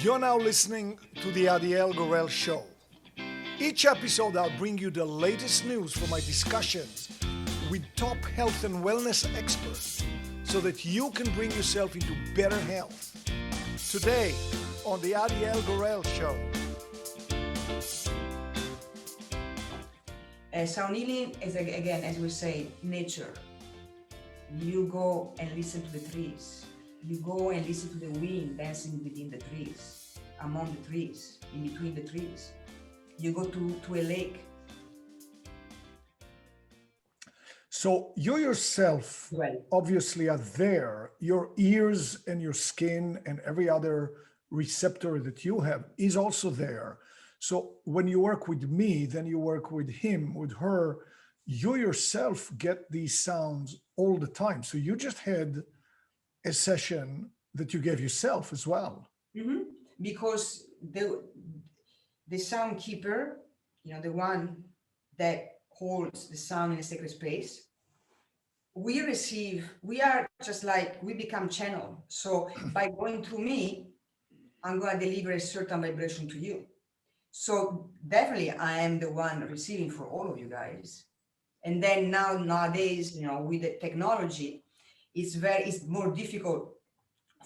You're now listening to the Adiel Gorel Show. Each episode, I'll bring you the latest news from my discussions with top health and wellness experts so that you can bring yourself into better health. Today, on the Adiel Gorel Show. Sound healing is, again, as we say, nature. You go and listen to the trees. You go and listen to the wind dancing within the trees, among the trees, in between the trees. You go to a lake. So you yourself obviously are there. Your ears and your skin and every other receptor that you have is also there. So when you work with me, then you work with him, with her, you yourself get these sounds all the time. So you just had a session that you gave yourself as well. Mm-hmm. Because the sound keeper, the one that holds the sound in a sacred space, we are just like, we become channel. So by going through me, I'm going to deliver a certain vibration to you. So definitely I am the one receiving for all of you guys. And then nowadays, with the technology, it's more difficult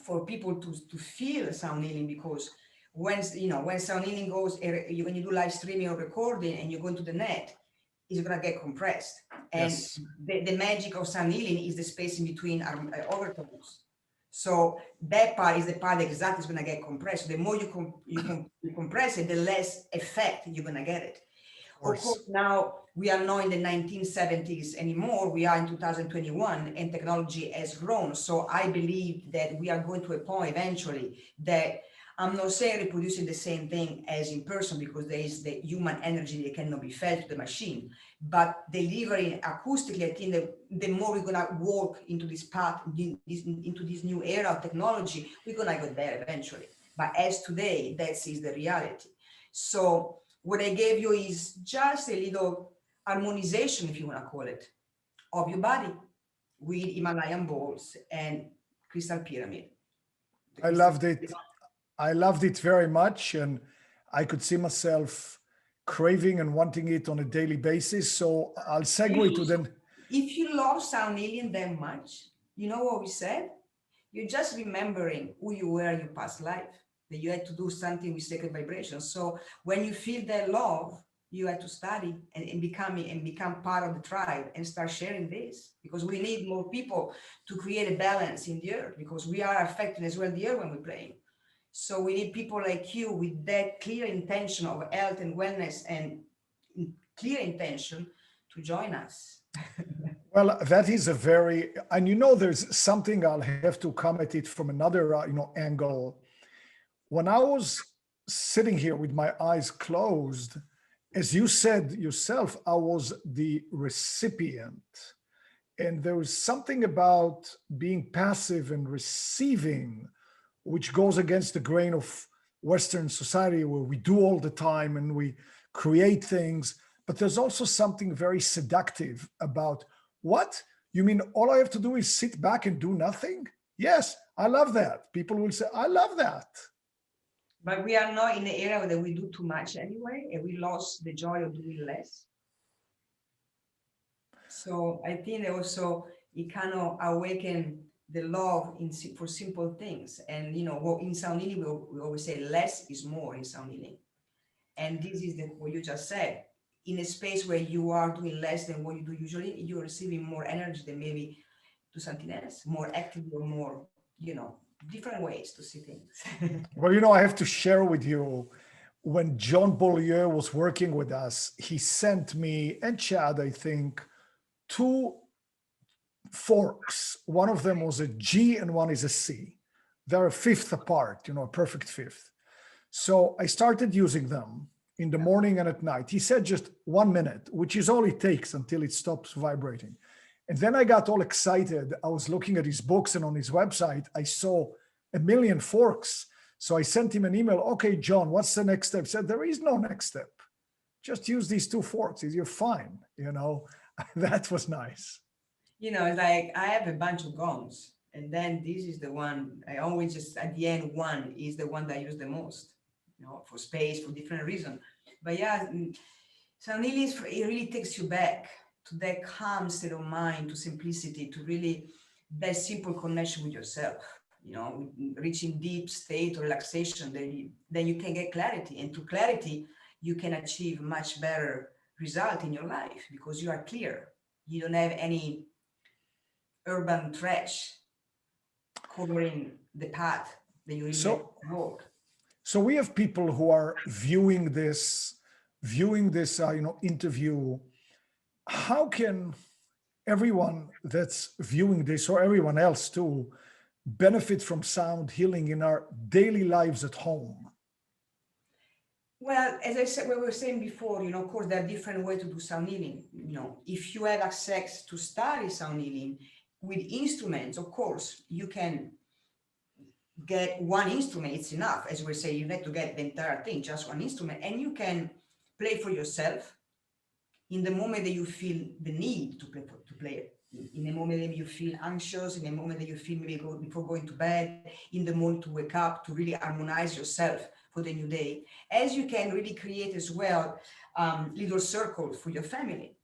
for people to feel sound healing, because when sound healing goes, when you do live streaming or recording and you go into the net, it's gonna get compressed. And Yes. the magic of sound healing is the space in between our overtones. So that part is the part that exactly is gonna get compressed. The more you compress it, the less effect you're gonna get it. Of course, now we are not in the 1970s anymore. We are in 2021 and technology has grown. So I believe that we are going to a point eventually that I'm not saying reproducing the same thing as in person, because there is the human energy that cannot be felt to the machine, but delivering acoustically. I think that the more we're going to walk into this path, into this new era of technology, we're going to go there eventually. But as today, that is the reality. So what I gave you is just a little harmonization, if you want to call it, of your body with Himalayan balls and crystal pyramid. I loved it. I loved it very much. And I could see myself craving and wanting it on a daily basis. So I'll segue to then. If you love sound healing that much, you know what we said? You're just remembering who you were in your past life, that you had to do something with sacred vibrations. So when you feel that love, you had to study and become part of the tribe and start sharing this, because we need more people to create a balance in the earth, because we are affecting as well the earth when we're playing. So we need people like you with that clear intention of health and wellness and clear intention to join us. Well, that is and there's something I'll have to come at it from another, angle. When I was sitting here with my eyes closed, as you said yourself, I was the recipient. And there was something about being passive and receiving, which goes against the grain of Western society, where we do all the time and we create things. But there's also something very seductive about, what? You mean all I have to do is sit back and do nothing? Yes, I love that. People will say, I love that. But we are not in the era that we do too much anyway, and we lost the joy of doing less. So I think that also it kind of awaken the love for simple things. And in sound healing, we always say less is more in sound healing. And this is what you just said. In a space where you are doing less than what you do usually, you're receiving more energy than maybe do something else, more active or more, different ways to see things. Well, I have to share with you, when John Beaulieu was working with us, he sent me and Chad, I think, 2 forks. One of them was a G and one is a C. They're a fifth apart, a perfect fifth. So I started using them in the morning and at night. He said just 1 minute, which is all it takes until it stops vibrating. And then I got all excited. I was looking at his books, and on his website, I saw 1 million forks. So I sent him an email. Okay, John, what's the next step? He said, there is no next step. Just use these 2 forks. You're fine. That was nice. Like I have a bunch of gongs, And then this is the one, I always just, at the end, one is the one that I use the most, for space, for different reasons. But yeah, sound healing, it really takes you back to that calm state of mind, to simplicity, to really that simple connection with yourself, reaching deep state of relaxation, then you can get clarity. And through clarity, you can achieve much better result in your life because you are clear. You don't have any urban trash covering the path that you really walk. So we have people who are viewing this interview. How can everyone that's viewing this, or everyone else too, benefit from sound healing in our daily lives at home? Well, as I said, we were saying before, of course, there are different ways to do sound healing. If you have access to study sound healing with instruments, of course, you can get one instrument, it's enough. As we say, you need to get the entire thing, just one instrument, and you can play for yourself in the moment that you feel the need to play it. In the moment that you feel anxious, in the moment that you feel maybe before going to bed, in the morning to wake up, to really harmonize yourself for the new day. As you can really create as well little circles for your family.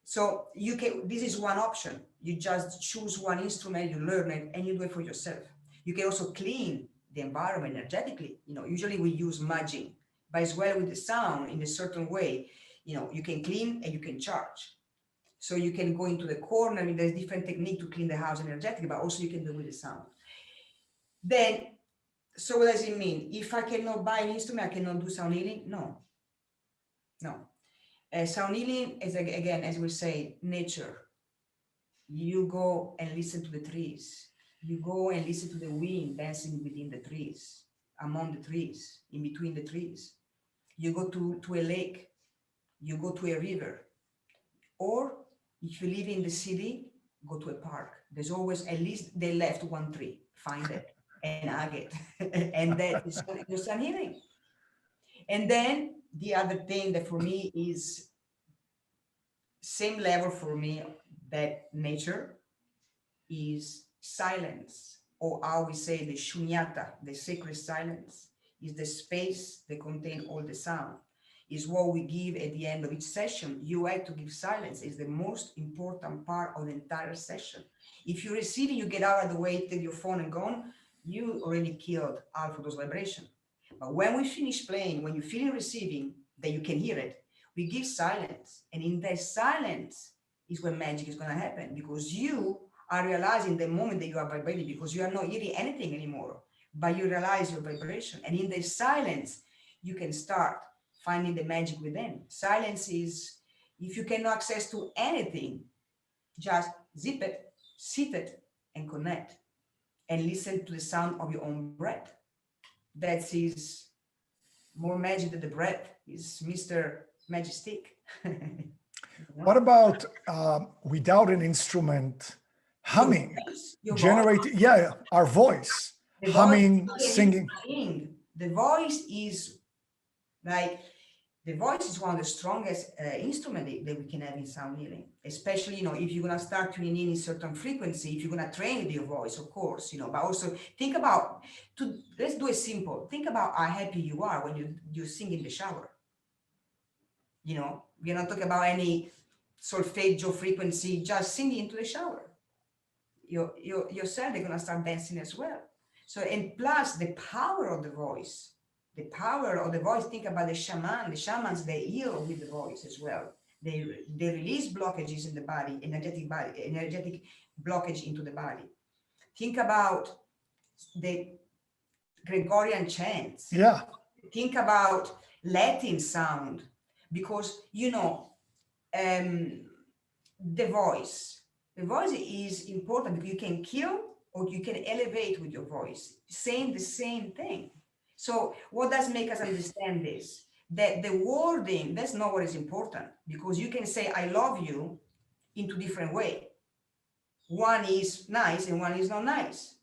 So this is one option. You just choose one instrument, you learn it, and you do it for yourself. You can also clean the environment energetically. Usually we use smudging, but as well with the sound in a certain way. You can clean and you can charge. So you can go into the corner. There's different technique to clean the house energetically, but also you can do with the sound. Then, so what does it mean? If I cannot buy an instrument, I cannot do sound healing? No. Sound healing is, again, as we say, nature. You go and listen to the trees. You go and listen to the wind dancing within the trees, among the trees, in between the trees. You go to a lake. You go to a river. Or if you live in the city, go to a park. There's always, at least they left one tree. Find it and hug it. And that is your sound healing. And then the other thing that for me is same level for me, that nature is silence, or how we say the shunyata, the sacred silence, is the space that contains all the sound, is what we give at the end of each session. You have to give silence. It's the most important part of the entire session. If you're receiving, you get out of the way, take your phone and gone, you already killed half of those vibrations. But when we finish playing, when you feel receiving, that you can hear it, we give silence. And in that silence is where magic is going to happen, because you are realizing the moment that you are vibrating, because you are not hearing anything anymore, but you realize your vibration. And in the silence, you can start finding the magic within. Silence is, if you cannot access to anything, just zip it, sit it, and connect, and listen to the sound of your own breath. That is more magic than the breath. Is Mr. Magic Stick. What about without an instrument, humming, generating, our voice, humming, singing. The voice is like, the voice is one of the strongest instruments that we can have in sound healing, especially, if you're going to start tuning in certain frequency, if you're going to train with your voice, of course, but also think about, let's do it simple. Think about how happy you are when you sing in the shower. We're not talking about any solfeggio frequency, just singing into the shower. Yourself, they're going to start dancing as well. So, and plus the power of the voice. The power of the voice, think about the shamans, they heal with the voice as well. They release blockages in the body, energetic blockage into the body. Think about the Gregorian chants. Yeah. Think about Latin sound, because, the voice is important, because you can kill or you can elevate with your voice, saying the same thing. So what does make us understand this? That the wording, that's not what is important, because you can say, I love you into different way. One is nice and one is not nice.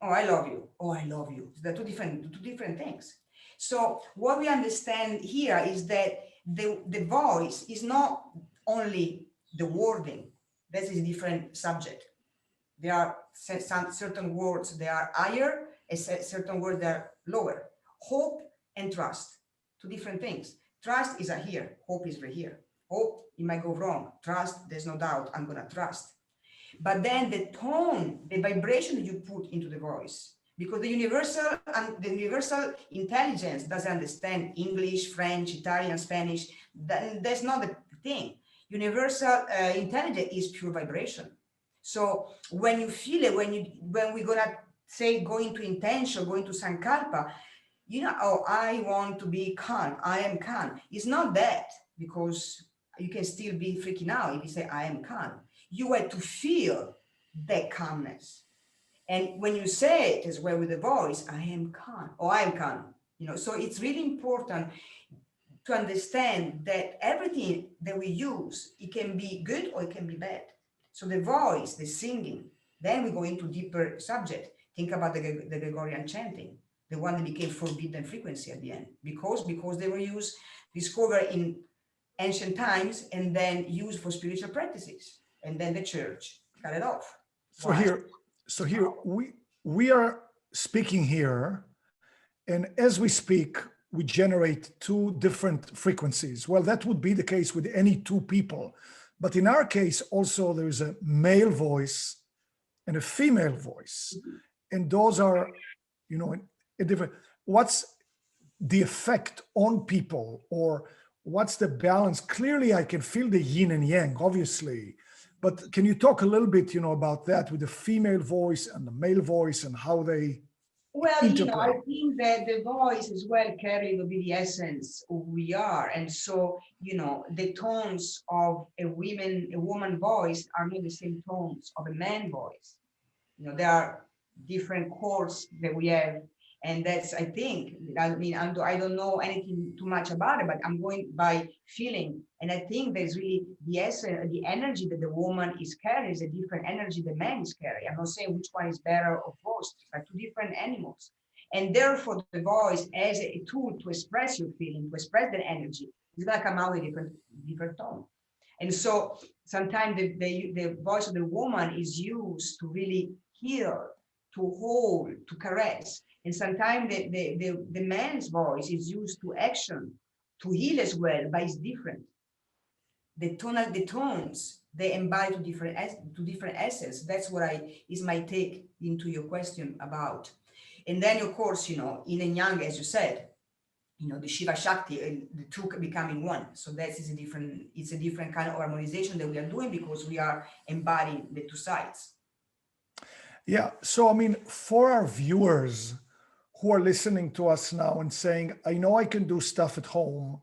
Oh, I love you. Oh, I love you. They're two different things. So what we understand here is that the voice is not only the wording. That is a different subject. There are some certain words they are higher, and certain words they are lower. Hope and trust, two different things. Trust is here, hope is right here. Hope, it might go wrong. Trust, there's no doubt, I'm gonna trust. But then the tone, the vibration that you put into the voice, because the universal intelligence doesn't understand English, French, Italian, Spanish. That's not the thing. Universal intelligence is pure vibration. So when you feel it, when we're gonna say go into intention, go into sankalpa, you know, oh, I want to be calm. I am calm. It's not that, because you can still be freaking out if you say I am calm. You have to feel that calmness. And when you say it as well with the voice, I am calm, or I am calm, you know, so it's really important to understand that everything that we use, it can be good or it can be bad. So the voice, the singing, then we go into deeper subject. Think about the Gregorian chanting, the one that became forbidden frequency at the end, because they were discovered in ancient times and then used for spiritual practices. And then the church cut it off. So here we are speaking here, and as we speak, we generate two different frequencies. Well, that would be the case with any two people, but in our case also there is a male voice and a female voice, and those are, you know, a different. What's the effect on people, or what's the balance? Clearly, I can feel the yin and yang, obviously. But can you talk a little bit, you know, about that with the female voice and the male voice and how they Well, interplay? you know, I think that the voice as well carry the essence of who we are. And so, you know, the tones of a woman voice are not the same tones of a man voice. You know, there are different chords that we have. And that's, I think, I mean, I don't know anything too much about it, but I'm going by feeling. And I think there's really the essence, the energy that the woman is carrying is a different energy the man is carrying. I'm not saying which one is better or worse, but two different animals. And therefore, the voice as a tool to express your feeling, to express the energy, is going to come out with different tone. And so sometimes the voice of the woman is used to really heal, to hold, to caress. And sometimes the man's voice is used to action, to heal as well, but it's different. The tones, they embody to different essence. That's what is my take into your question about. And then, of course, you know, yin and yang, as you said, you know, the Shiva Shakti, and the two becoming one. So that is it's a different kind of harmonization that we are doing because we are embodying the two sides. Yeah. So, I mean, for our viewers who are listening to us now and saying, I know I can do stuff at home,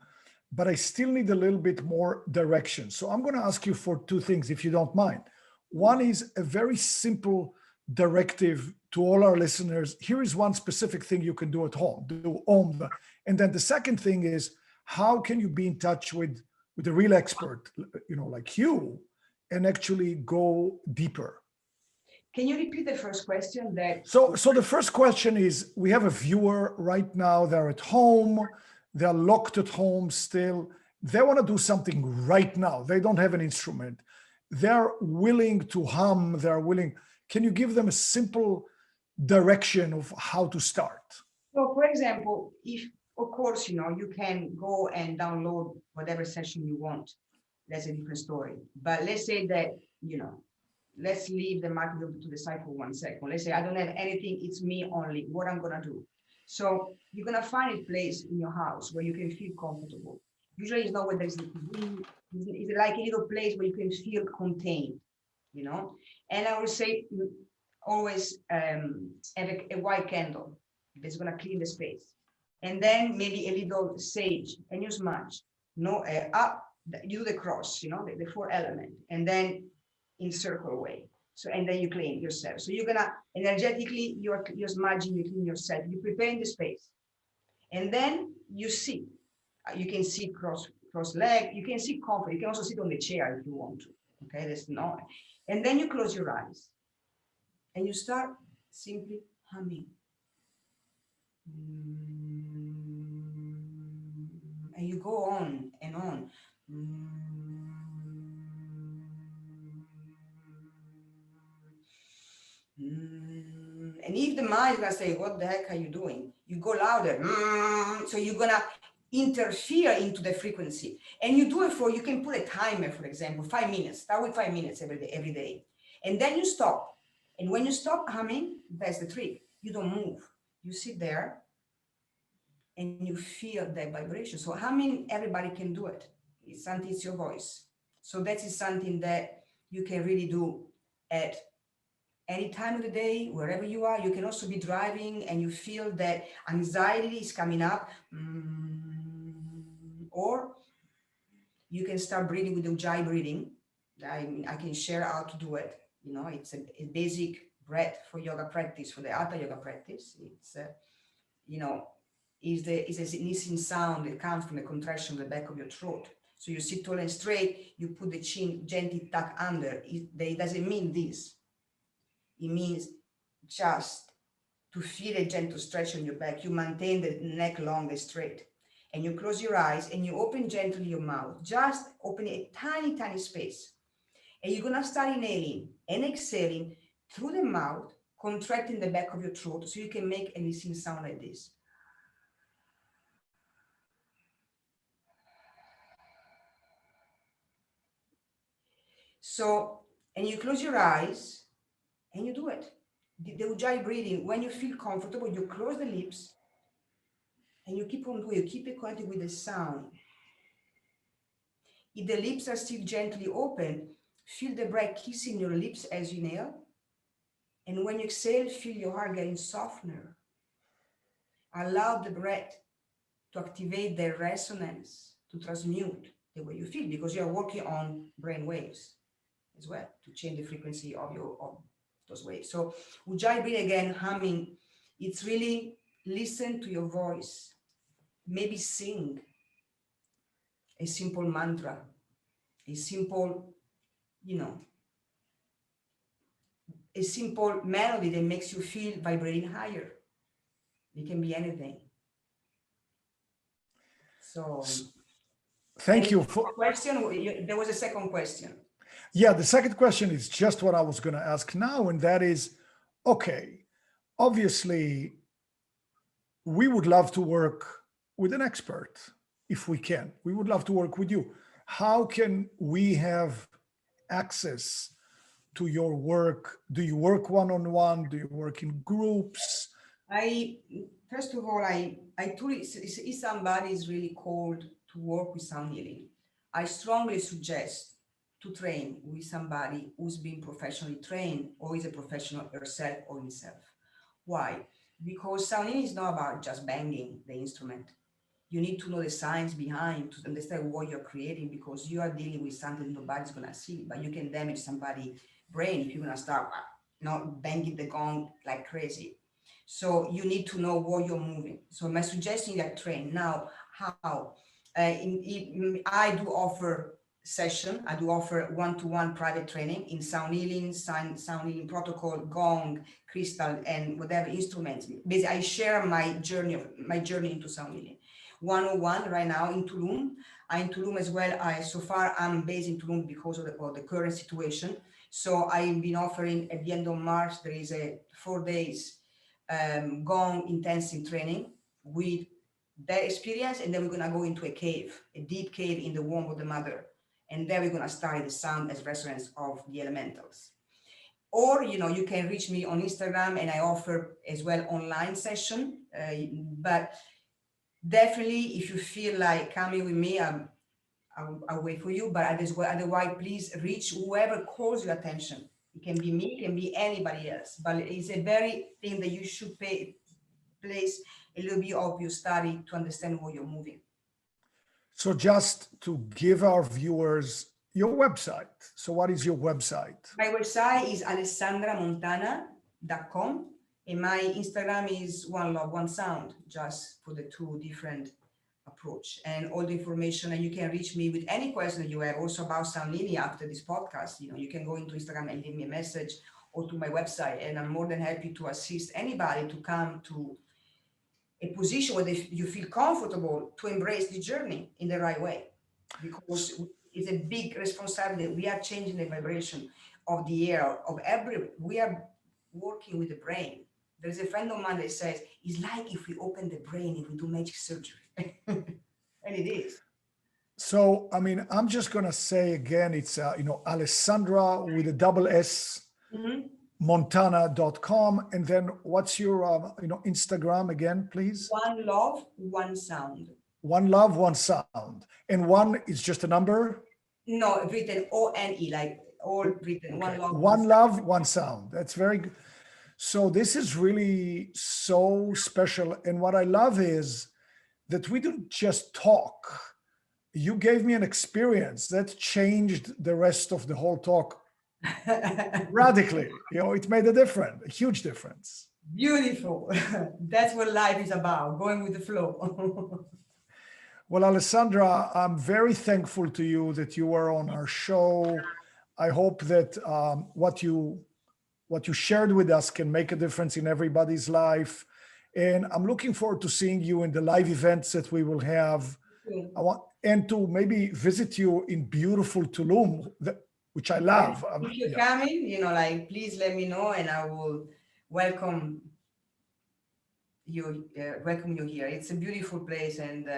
but I still need a little bit more direction. So I'm going to ask you for two things, if you don't mind. One is a very simple directive to all our listeners. Here is one specific thing you can do at home, do Om. And then the second thing is, how can you be in touch with a real expert, you know, like you, and actually go deeper? Can you repeat the first question? So the first question is, we have a viewer right now, they're at home, they're locked at home still. They want to do something right now. They don't have an instrument. They're willing to hum, they're willing. Can you give them a simple direction of how to start? So, for example, if, of course, you know, you can go and download whatever session you want. That's a different story. But let's say that, you know, let's leave the market to the side for 1 second. Let's say I don't have anything, it's me only, what I'm gonna do. So you're gonna find a place in your house where you can feel comfortable. Usually it's not where there's a TV, it's like a little place where you can feel contained, you know? And I would say always have a white candle that's gonna clean the space. And then maybe a little sage and you smudge, no, up, you do the cross, you know, the 4 element, and then in circle way. So, and then you clean yourself. So you're gonna energetically, you're smudging, you clean yourself, you're preparing the space. And then you sit. You can sit cross leg, you can sit comfortable, you can also sit on the chair if you want to. Okay, that's not. And then you close your eyes and you start simply humming. And you go on and on. And is gonna say, what the heck are you doing? You go louder. So you're gonna interfere into the frequency. And you do it you can put a timer, for example, 5 minutes. Start with 5 minutes every day. And then you stop. And when you stop humming, that's the trick. You don't move. You sit there and you feel that vibration. So humming, everybody can do it. It's something, it's your voice. So that is something that you can really do at any time of the day, wherever you are. You can also be driving and you feel that anxiety is coming up. Or you can start breathing with Ujjayi breathing. I can share how to do it. You know, it's a basic breath for yoga practice, for the Hatha yoga practice. It's, is a hissing sound that comes from the contraction of the back of your throat. So you sit tall and straight, you put the chin gently tuck under. It doesn't mean this. It means just to feel a gentle stretch on your back. You maintain the neck long and straight. And you close your eyes and you open gently your mouth. Just open a tiny, tiny space. And you're gonna start inhaling and exhaling through the mouth, contracting the back of your throat so you can make a hissing sound like this. So, and you close your eyes and you do it. The Ujjayi breathing, when you feel comfortable, you close the lips and you keep on doing, you keep it connected with the sound. If the lips are still gently open, feel the breath kissing your lips as you inhale. And when you exhale, feel your heart getting softer. Allow the breath to activate the resonance, to transmute the way you feel, because you're working on brain waves as well, to change the frequency of those waves. So Ujjayi breathing, again, humming, it's really listen to your voice. Maybe sing a simple mantra, a simple, a simple melody that makes you feel vibrating higher. It can be anything. So thank you for question. There was a second question. Yeah, the second question is just what I was going to ask now, and that is, okay, obviously, we would love to work with an expert if we can. We would love to work with you. How can we have access to your work? Do you work one-on-one? Do you work in groups? First of all, if somebody is really called to work with sound healing, I strongly suggest to train with somebody who's been professionally trained or is a professional herself or himself. Why? Because sound healing is not about just banging the instrument. You need to know the science behind to understand what you're creating, because you are dealing with something nobody's gonna see, but you can damage somebody's brain if you're gonna start banging the gong like crazy. So you need to know what you're moving. So my suggestion is that train. Now, how? I do offer session. I do offer one-to-one private training in sound healing, sound healing protocol, gong, crystal, and whatever instruments. Basically, I share my journey into sound healing. 101 right now in Tulum. I'm in Tulum as well. So far, I'm based in Tulum because of the current situation. So I've been offering at the end of March, there is a 4 days gong intensive training with that experience. And then we're going to go into a cave, a deep cave in the womb of the mother. And then we're going to study the sound as resonance of the elementals. Or, you can reach me on Instagram, and I offer as well online session. But definitely, if you feel like coming with me, I'll wait for you. But otherwise, please reach whoever calls your attention. It can be me, it can be anybody else. But it's a very thing that you should place a little bit of your study to understand what you're moving. So just to give our viewers your website. So what is your website? My website is alessandramontana.com. And my Instagram is One Love, One Sound, just for the two different approach. And all the information, and you can reach me with any question that you have also about sound healing after this podcast. You can go into Instagram and leave me a message, or to my website. And I'm more than happy to assist anybody to come to a position where you feel comfortable to embrace the journey in the right way, because it's a big responsibility. We are changing the vibration of the air of we are working with the brain. There's a friend of mine that says, it's like if we open the brain, if we do magic surgery. And it is. So, I mean, I'm just going to say again, it's, Alessandra with a double S, Montana.com. And then what's your, Instagram again, please? One love, one sound. One love, one sound. And one is just a number? No, written O-N-E, like all written. Okay. One love, one love, one sound. That's very good. So this is really so special. And what I love is that we don't just talk. You gave me an experience that changed the rest of the whole talk radically. It made a huge difference. Beautiful. That's what life is about, going with the flow. Well, Alessandra, I'm very thankful to you that you were on our show. I hope that what you shared with us can make a difference in everybody's life. And I'm looking forward to seeing you in the live events that we will have. And to maybe visit you in beautiful Tulum, which I love. If you're coming, please let me know and I will welcome you here. It's a beautiful place, and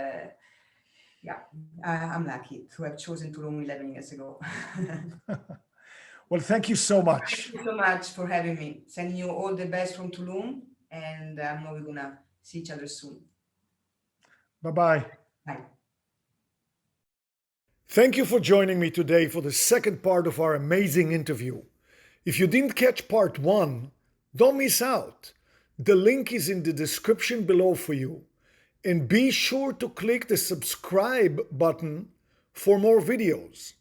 I'm lucky to have chosen Tulum 11 years ago. Well, thank you so much. Thank you so much for having me. Sending you all the best from Tulum, and I know we're gonna see each other soon. Bye-bye. Bye. Thank you for joining me today for the second part of our amazing interview. If you didn't catch part 1, don't miss out. The link is in the description below for you. And be sure to click the subscribe button for more videos.